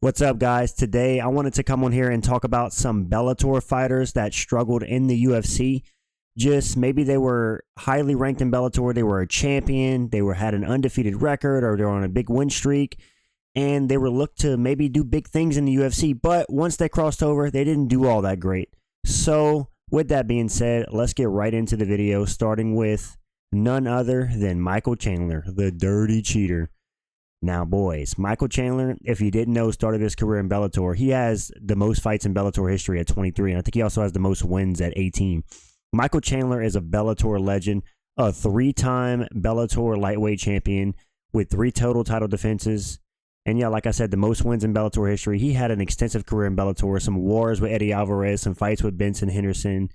What's up, guys? Today I wanted to come on here and talk about some Bellator fighters that struggled in the UFC. Just maybe they were highly ranked in Bellator, they were a champion, had an undefeated record, or they're on a big win streak, and they were looked to maybe do big things in the UFC, but once they crossed over, they didn't do all that great. So, with that being said, let's get right into the video, starting with none other than Michael Chandler, the dirty cheater. Now, boys, Michael Chandler, if you didn't know, started his career in Bellator. He has the most fights in Bellator history at 23, and I think he also has the most wins at 18. Michael Chandler is a Bellator legend, a three-time Bellator lightweight champion with 3 total title defenses. And yeah, like I said, the most wins in Bellator history. He had an extensive career in Bellator, some wars with Eddie Alvarez, some fights with Benson Henderson.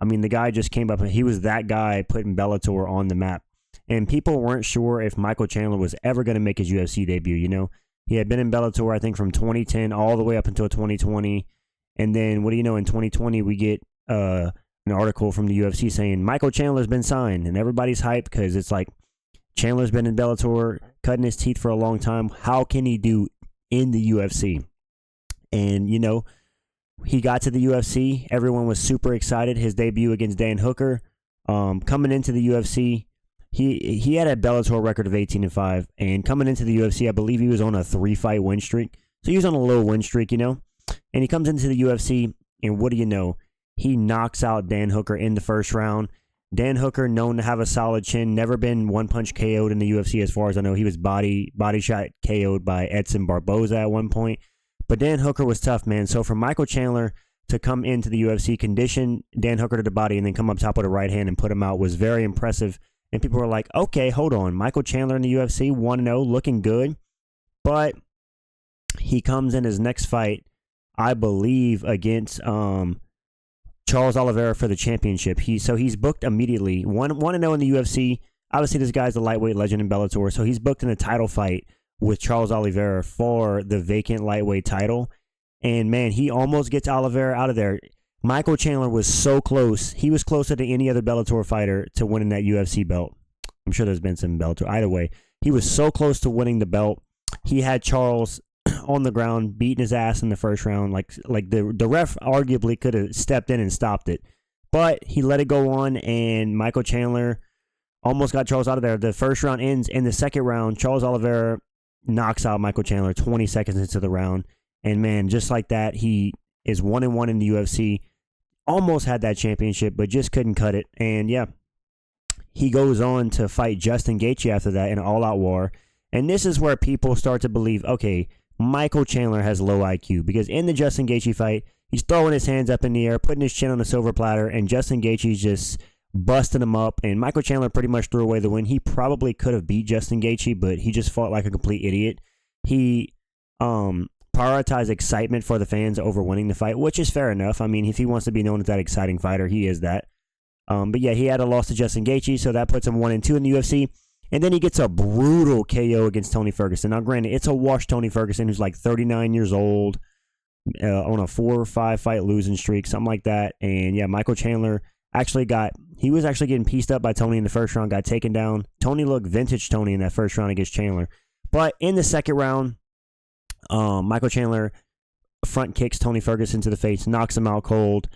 I mean, the guy just came up, and he was that guy putting Bellator on the map. And people weren't sure if Michael Chandler was ever going to make his UFC debut, you know? He had been in Bellator, I think, from 2010 all the way up until 2020. And then, what do you know, in 2020, we get an article from the UFC saying, Michael Chandler's been signed. And everybody's hyped because it's like, Chandler's been in Bellator, cutting his teeth for a long time. How can he do in the UFC? And, you know, he got to the UFC. Everyone was super excited. His debut against Dan Hooker. Coming into the UFC, he had a Bellator record of 18-5, and coming into the UFC, I believe he was on a 3-fight win streak. So he was on a little win streak, you know. And he comes into the UFC, and what do you know? He knocks out Dan Hooker in the first round. Dan Hooker, known to have a solid chin, never been one-punch KO'd in the UFC as far as I know. He was body shot KO'd by Edson Barboza at one point. But Dan Hooker was tough, man. So for Michael Chandler to come into the UFC, condition Dan Hooker to the body, and then come up top with a right hand and put him out was very impressive. And people were like, okay, hold on. Michael Chandler in the UFC, 1-0, looking good. But he comes in his next fight, I believe, against Charles Oliveira for the championship. He's booked immediately. 1-0 in the UFC. Obviously, this guy's the lightweight legend in Bellator, so he's booked in a title fight with Charles Oliveira for the vacant lightweight title. And, man, he almost gets Oliveira out of there. Michael Chandler was so close. He was closer to any other Bellator fighter to winning that UFC belt. I'm sure there's been some Bellator. Either way, he was so close to winning the belt. He had Charles on the ground, beating his ass in the first round. Like the ref arguably could have stepped in and stopped it. But he let it go on, and Michael Chandler almost got Charles out of there. The first round ends. In the second round, Charles Oliveira knocks out Michael Chandler 20 seconds into the round. And, man, just like that, he is 1-1 in the UFC. Almost had that championship, but just couldn't cut it. And, yeah, he goes on to fight Justin Gaethje after that in an all-out war. And this is where people start to believe, okay, Michael Chandler has low IQ. Because in the Justin Gaethje fight, he's throwing his hands up in the air, putting his chin on a silver platter, and Justin Gaethje's just busting him up. And Michael Chandler pretty much threw away the win. He probably could have beat Justin Gaethje, but he just fought like a complete idiot. He prioritize excitement for the fans over winning the fight, which is fair enough. I mean, if he wants to be known as that exciting fighter, he is that. But yeah, he had a loss to Justin Gaethje, so that puts him 1-2 in the UFC. And then he gets a brutal KO against Tony Ferguson. Now, granted, it's a washed Tony Ferguson who's like 39 years old, on a 4 or 5 fight losing streak, something like that. And yeah, Michael Chandler he was actually getting pieced up by Tony in the first round, got taken down. Tony looked vintage Tony in that first round against Chandler. But in the second round, Michael Chandler front kicks Tony Ferguson to the face, knocks him out cold,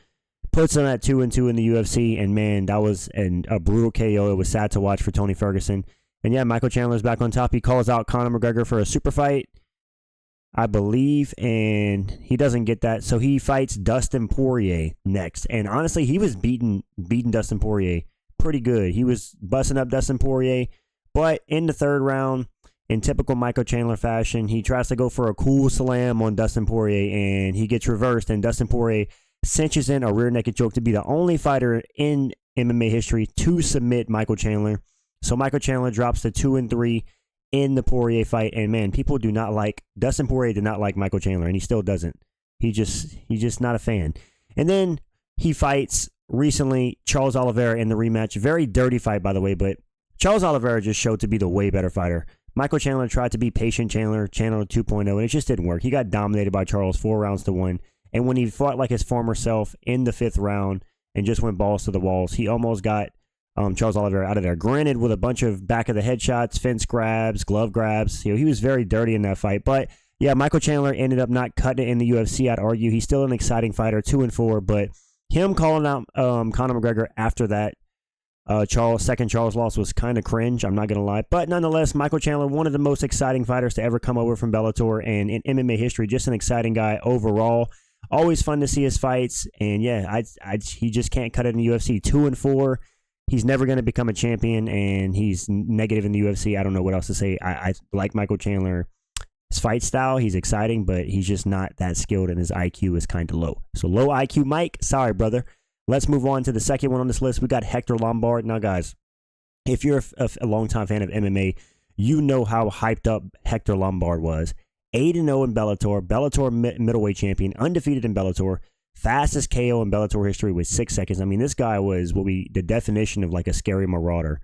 puts him at 2-2 in the UFC, and, man, that was a brutal KO. It was sad to watch for Tony Ferguson. And, yeah, Michael Chandler's back on top. He calls out Conor McGregor for a super fight, I believe, and he doesn't get that. So he fights Dustin Poirier next. And, honestly, he was beating Dustin Poirier pretty good. He was busting up Dustin Poirier. But in the third round, in typical Michael Chandler fashion, he tries to go for a cool slam on Dustin Poirier, and he gets reversed, and Dustin Poirier cinches in a rear naked choke to be the only fighter in MMA history to submit Michael Chandler. So Michael Chandler drops to 2-3 in the Poirier fight, and, man, Dustin Poirier did not like Michael Chandler, and he still doesn't. He's just not a fan. And then he fights recently Charles Oliveira in the rematch. Very dirty fight, by the way, but Charles Oliveira just showed to be the way better fighter. Michael Chandler tried to be patient Chandler 2.0, and it just didn't work. He got dominated by Charles 4-1. And when he fought like his former self in the 5th round and just went balls to the walls, he almost got Charles Oliveira out of there. Granted, with a bunch of back of the head shots, fence grabs, glove grabs. He was very dirty in that fight. But Yeah, Michael Chandler ended up not cutting it in the UFC. I'd argue he's still an exciting fighter, 2-4, but him calling out Conor McGregor after that second Charles loss was kind of cringe. I'm not gonna lie, but nonetheless, Michael Chandler, one of the most exciting fighters to ever come over from Bellator, and in MMA history, just an exciting guy overall. Always fun to see his fights, and yeah, he just can't cut it in the UFC. 2-4. He's never going to become a champion, and he's negative in the UFC. I don't know what else to say. I like Michael Chandler. His fight style, he's exciting, but he's just not that skilled, and his IQ is kind of low. So low IQ Mike, sorry, brother. Let's move on to the second one on this list. We got Hector Lombard. Now, guys, if you're a longtime fan of MMA, you know how hyped up Hector Lombard was. 8-0 in Bellator middleweight champion, undefeated in Bellator, fastest KO in Bellator history with 6 seconds. I mean, this guy was the definition of like a scary marauder.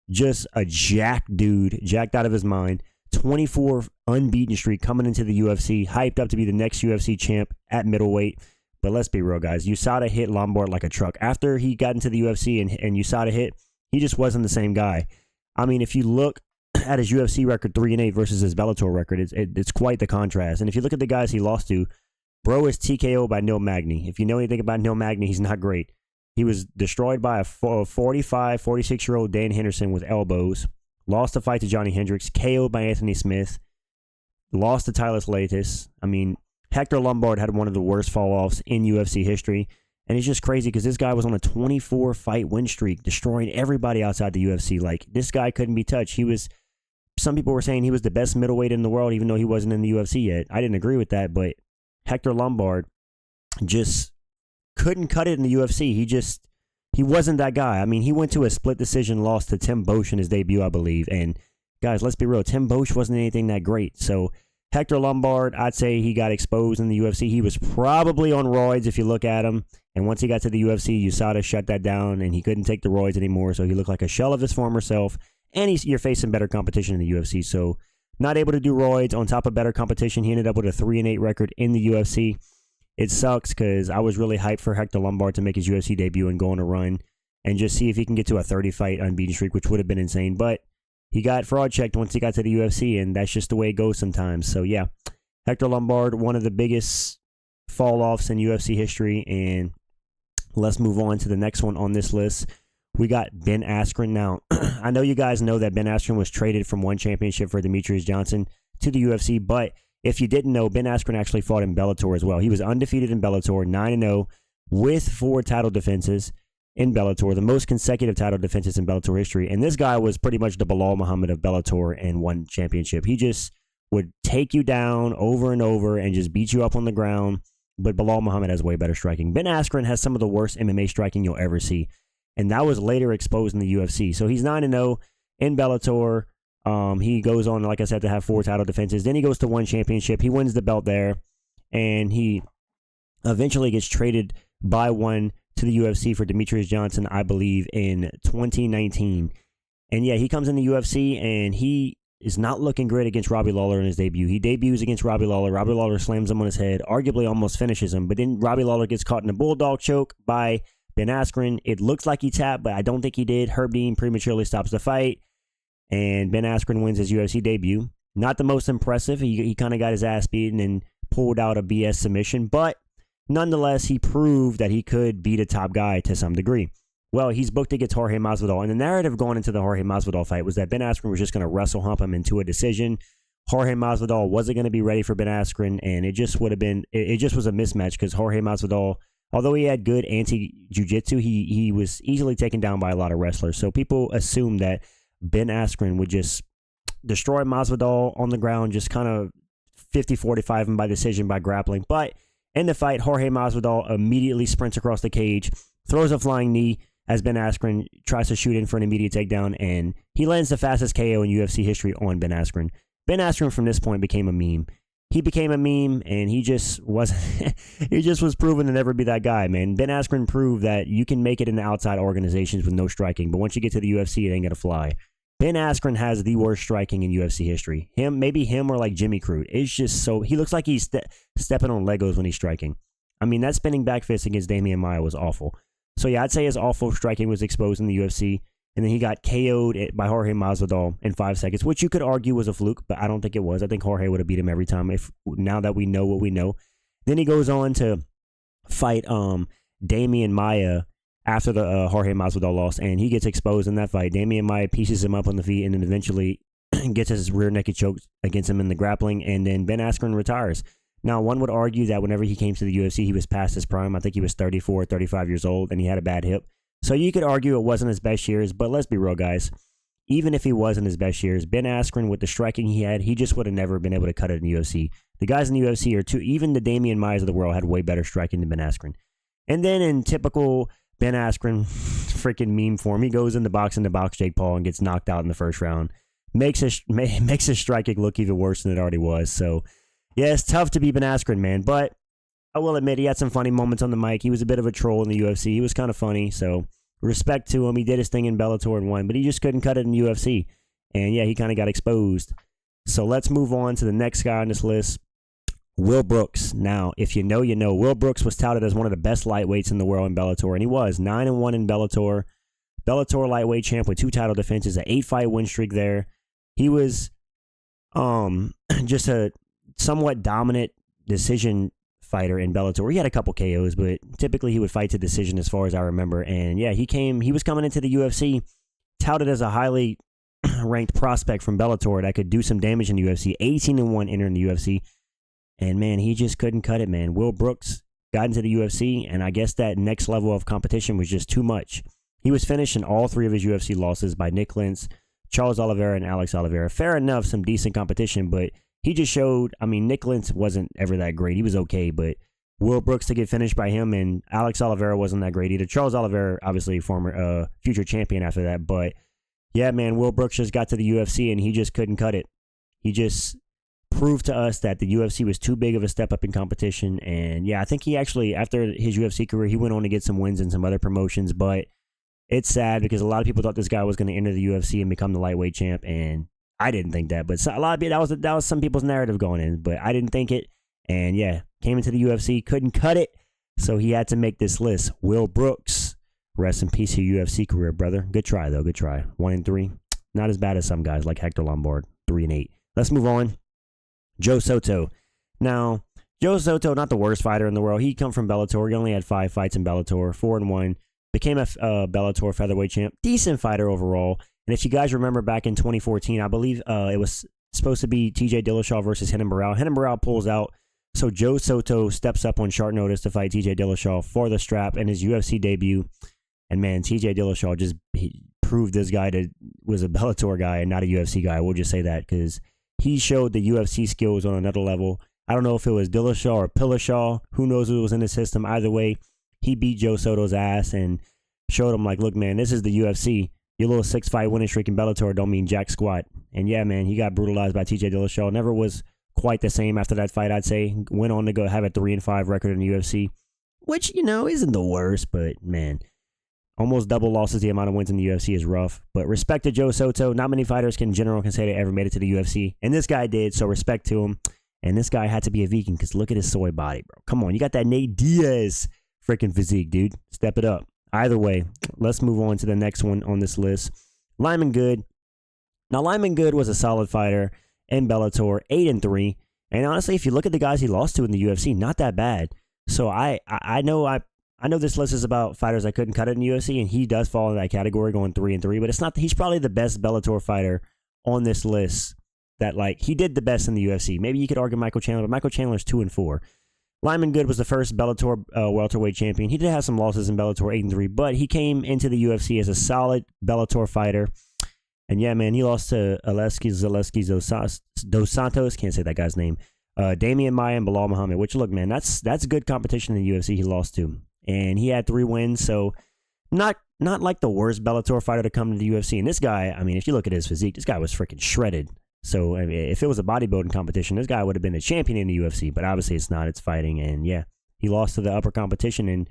Just a jacked dude, jacked out of his mind. 24 unbeaten streak coming into the UFC, hyped up to be the next UFC champ at middleweight. But let's be real, guys. USADA hit Lombard like a truck. After he got into the UFC and USADA hit, he just wasn't the same guy. I mean, if you look at his UFC record, 3-8 versus his Bellator record, it's quite the contrast. And if you look at the guys he lost to, bro is TKO by Neil Magny. If you know anything about Neil Magny, he's not great. He was destroyed by a 45, 46-year-old Dan Henderson with elbows. Lost the fight to Johnny Hendricks. KO'd by Anthony Smith. Lost to Tyler Slatus. I mean, Hector Lombard had one of the worst fall-offs in UFC history. And it's just crazy because this guy was on a 24-fight win streak, destroying everybody outside the UFC. Like, this guy couldn't be touched. Some people were saying he was the best middleweight in the world, even though he wasn't in the UFC yet. I didn't agree with that, but Hector Lombard just couldn't cut it in the UFC. He wasn't that guy. I mean, he went to a split decision loss to Tim Boesch in his debut, I believe. And guys, let's be real. Tim Boesch wasn't anything that great. So Hector Lombard, I'd say he got exposed in the UFC. He was probably on roids if you look at him. And once he got to the UFC, USADA shut that down, and he couldn't take the roids anymore. So he looked like a shell of his former self. And you're facing better competition in the UFC. So not able to do roids on top of better competition. He ended up with a 3-8 record in the UFC. It sucks because I was really hyped for Hector Lombard to make his UFC debut and go on a run and just see if he can get to a 30-fight unbeaten streak, which would have been insane. But he got fraud checked once he got to the UFC, and that's just the way it goes sometimes. So, yeah, Hector Lombard, one of the biggest fall-offs in UFC history. And let's move on to the next one on this list. We got Ben Askren. Now, I know you guys know that Ben Askren was traded from one championship for Demetrius Johnson to the UFC, but if you didn't know, Ben Askren actually fought in Bellator as well. He was undefeated in Bellator, 9-0, with 4 title defenses in Bellator, the most consecutive title defenses in Bellator history. And this guy was pretty much the Bilal Muhammad of Bellator and won championship. He just would take you down over and over and just beat you up on the ground, but Bilal Muhammad has way better striking. Ben Askren has some of the worst MMA striking you'll ever see. And that was later exposed in the UFC. So he's 9-0 in Bellator. He goes on, like I said, to have 4 title defenses. Then he goes to one championship. He wins the belt there. And he eventually gets traded by one to the UFC for Demetrius Johnson, I believe, in 2019. And yeah, he comes in the UFC, and he is not looking great against Robbie Lawler in his debut. He debuts against Robbie Lawler. Robbie Lawler slams him on his head, arguably almost finishes him. But then Robbie Lawler gets caught in a bulldog choke by Ben Askren. It looks like he tapped, but I don't think he did. Herb Dean prematurely stops the fight, and Ben Askren wins his UFC debut. Not the most impressive. He kind of got his ass beaten and pulled out a BS submission, but nonetheless, he proved that he could beat a top guy to some degree. Well, he's booked against Jorge Masvidal, and the narrative going into the Jorge Masvidal fight was that Ben Askren was just going to wrestle hump him into a decision. Jorge Masvidal wasn't going to be ready for Ben Askren, and it just was a mismatch because Jorge Masvidal, although he had good anti-jiu-jitsu, he was easily taken down by a lot of wrestlers. So people assumed that Ben Askren would just destroy Masvidal on the ground, just kind of 50-45 him by decision by grappling. But in the fight, Jorge Masvidal immediately sprints across the cage, throws a flying knee as Ben Askren tries to shoot in for an immediate takedown, and he lands the fastest KO in UFC history on Ben Askren. Ben Askren from this point became a meme. He became a meme, and he just was proven to never be that guy, man. Ben Askren proved that you can make it in the outside organizations with no striking, but once you get to the UFC, it ain't gonna fly. Ben Askren has the worst striking in UFC history. Maybe him or like Jimmy Crute. It's just so, he looks like he's stepping on Legos when he's striking. I mean, that spinning back fist against Damian Maia was awful. So yeah, I'd say his awful striking was exposed in the UFC. And then he got KO'd by Jorge Masvidal in 5 seconds, which you could argue was a fluke, but I don't think it was. I think Jorge would have beat him every time now that we know what we know. Then he goes on to fight Damian Maia after the Jorge Masvidal loss, and he gets exposed in that fight. Damian Maia pieces him up on the feet and then eventually gets his rear naked choke against him in the grappling, and then Ben Askren retires. Now, one would argue that whenever he came to the UFC, he was past his prime. I think he was 34, 35 years old, and he had a bad hip. So you could argue it wasn't his best years, but let's be real, guys. Even if he wasn't his best years, Ben Askren, with the striking he had, he just would have never been able to cut it in the UFC. The guys in the UFC are too, even the Damian Maias of the world had way better striking than Ben Askren. And then in typical Ben Askren freaking meme form, he goes in the box Jake Paul and gets knocked out in the first round. Makes his striking look even worse than it already was. So, yeah, it's tough to be Ben Askren, man. But I will admit, he had some funny moments on the mic. He was a bit of a troll in the UFC. He was kind of funny, so respect to him. He did his thing in Bellator and won, but he just couldn't cut it in the UFC. And, yeah, he kind of got exposed. So let's move on to the next guy on this list, Will Brooks. Now, if you know, you know. Will Brooks was touted as one of the best lightweights in the world in Bellator, and he was 9-1 in Bellator. Bellator lightweight champ with 2 title defenses, an 8-fight win streak there. He was just a somewhat dominant decision fighter in Bellator. He had a couple KOs, but typically he would fight to decision as far as I remember. And yeah, he was coming into the UFC touted as a highly ranked prospect from Bellator that could do some damage in the UFC. 18-1 entering the UFC. And man, he just couldn't cut it, man. Will Brooks got into the UFC, and I guess that next level of competition was just too much. He was finished in all 3 of his UFC losses by Nick Lentz, Charles Oliveira, and Alex Oliveira. Fair enough, some decent competition, but he just showed, I mean, Nick Lentz wasn't ever that great. He was okay, but Will Brooks to get finished by him, and Alex Oliveira wasn't that great either. Charles Oliveira, obviously former future champion after that, but yeah, man, Will Brooks just got to the UFC, and he just couldn't cut it. He just proved to us that the UFC was too big of a step up in competition, and yeah, I think he actually, after his UFC career, he went on to get some wins in some other promotions, but it's sad because a lot of people thought this guy was going to enter the UFC and become the lightweight champ, and I didn't think that. But a lot of people, that was some people's narrative going in, but I didn't think it. And yeah, came into the UFC, couldn't cut it, so he had to make this list. Will Brooks, rest in peace, your UFC career, brother. Good try though, good try. 1-3, not as bad as some guys like Hector Lombard. 3-8. Let's move on. Joe Soto. Now, Joe Soto, not the worst fighter in the world. He come from Bellator. He only had 5 fights in Bellator, 4-1. Became a Bellator featherweight champ. Decent fighter overall. And if you guys remember back in 2014, I believe it was supposed to be TJ Dillashaw versus Renan Barão. Renan Barão pulls out. So Joe Soto steps up on short notice to fight TJ Dillashaw for the strap in his UFC debut. And man, TJ Dillashaw just proved this guy was a Bellator guy and not a UFC guy. We'll just say that because he showed the UFC skills on another level. I don't know if it was Dillashaw or Pillashaw. Who knows who was in the system. Either way, he beat Joe Soto's ass and showed him, like, look, man, this is the UFC. Your little 6-fight winning streak in Bellator don't mean jack squat. And yeah, man, he got brutalized by TJ Dillashaw. Never was quite the same after that fight, I'd say. Went on to go have a 3-5 record in the UFC, which, you know, isn't the worst, but man, almost double losses the amount of wins in the UFC is rough. But respect to Joe Soto. Not many fighters in general can say they ever made it to the UFC. And this guy did, so respect to him. And this guy had to be a vegan because look at his soy body, bro. Come on, you got that Nate Diaz freaking physique, dude. Step it up. Either way, let's move on to the next one on this list. Lyman Good. Now, Lyman Good was a solid fighter in Bellator, 8-3. And honestly, if you look at the guys he lost to in the UFC, not that bad. So I know this list is about fighters that couldn't cut it in the UFC, and he does fall in that category, going 3-3. But it's not. He's probably the best Bellator fighter on this list. That, like, he did the best in the UFC. Maybe you could argue Michael Chandler, but Michael Chandler's 2-4. Lyman Good was the first Bellator welterweight champion. He did have some losses in Bellator, 8-3, but he came into the UFC as a solid Bellator fighter. And yeah, man, he lost to Zaleski Dos Santos. Can't say that guy's name. Damian Maia and Bilal Muhammad. Which, look, man, that's good competition in the UFC. He lost to, and he had 3 wins. So not like the worst Bellator fighter to come to the UFC. And this guy, I mean, if you look at his physique, this guy was freaking shredded. So I mean, if it was a bodybuilding competition, this guy would have been a champion in the UFC, but obviously it's not. It's fighting, and yeah, he lost to the upper competition and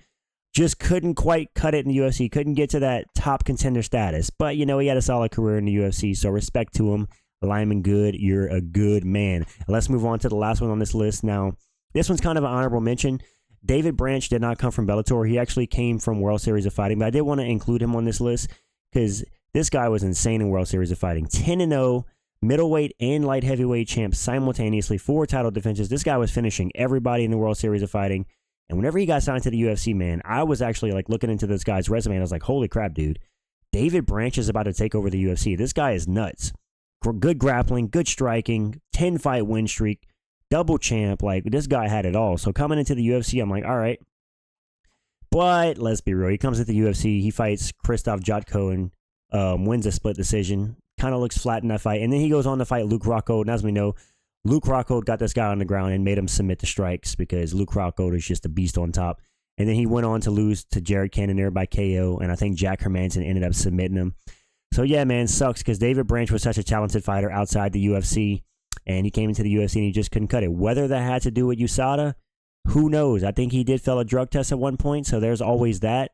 just couldn't quite cut it in the UFC, couldn't get to that top contender status. But, you know, he had a solid career in the UFC, so respect to him. Lyman Good, you're a good man. Let's move on to the last one on this list. Now, this one's kind of an honorable mention. David Branch did not come from Bellator. He actually came from World Series of Fighting, but I did want to include him on this list because This guy was insane in World Series of Fighting. 10-0, middleweight and light heavyweight champs simultaneously, 4 title defenses. This guy was finishing everybody in the World Series of Fighting. And whenever he got signed to the UFC, man, I was actually like looking into this guy's resume, and I was like, holy crap, dude. David Branch is about to take over the UFC. This guy is nuts. Good grappling, good striking, 10-fight win streak, double champ. Like, this guy had it all. So coming into the UFC, I'm like, all right. But let's be real. He comes at the UFC. He fights Krzysztof Jotko and wins a split decision. Kind of looks flat in that fight. And then he goes on to fight Luke Rockhold. And as we know, Luke Rockhold got this guy on the ground and made him submit the strikes because Luke Rockhold is just a beast on top. And then he went on to lose to Jared Cannonier by KO. And I think Jack Hermanson ended up submitting him. So yeah, man, sucks because David Branch was such a talented fighter outside the UFC. And he came into the UFC and he just couldn't cut it. Whether that had to do with USADA, who knows? I think he did fail a drug test at one point, so there's always that.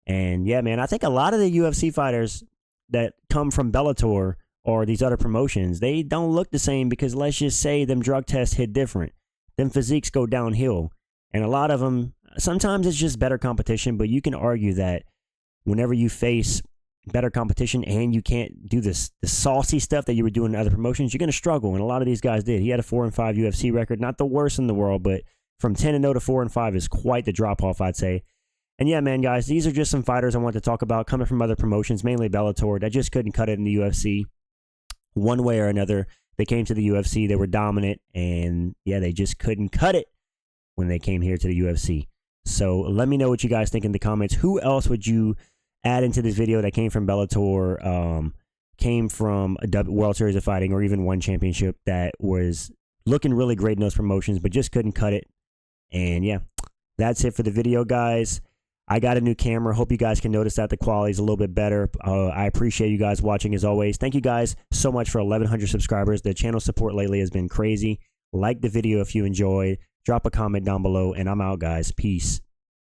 And yeah, man, I think a lot of the UFC fighters that come from Bellator or these other promotions, they don't look the same because let's just say them drug tests hit different. Them physiques go downhill. And a lot of them, sometimes it's just better competition, but you can argue that whenever you face better competition and you can't do the saucy stuff that you were doing in other promotions, you're going to struggle. And a lot of these guys did. He had a 4-5 UFC record, not the worst in the world, but from 10-0 to 4-5 is quite the drop-off, I'd say. And yeah, man, guys, these are just some fighters I want to talk about coming from other promotions, mainly Bellator, that just couldn't cut it in the UFC one way or another. They came to the UFC, they were dominant, and yeah, they just couldn't cut it when they came here to the UFC. So let me know what you guys think in the comments. Who else would you add into this video that came from Bellator, came from a World Series of Fighting, or even one championship that was looking really great in those promotions, but just couldn't cut it? And yeah, that's it for the video, guys. I got a new camera. Hope you guys can notice that the quality is a little bit better. I appreciate you guys watching as always. Thank you guys so much for 1,100 subscribers. The channel support lately has been crazy. Like the video if you enjoyed. Drop a comment down below, and I'm out, guys. Peace.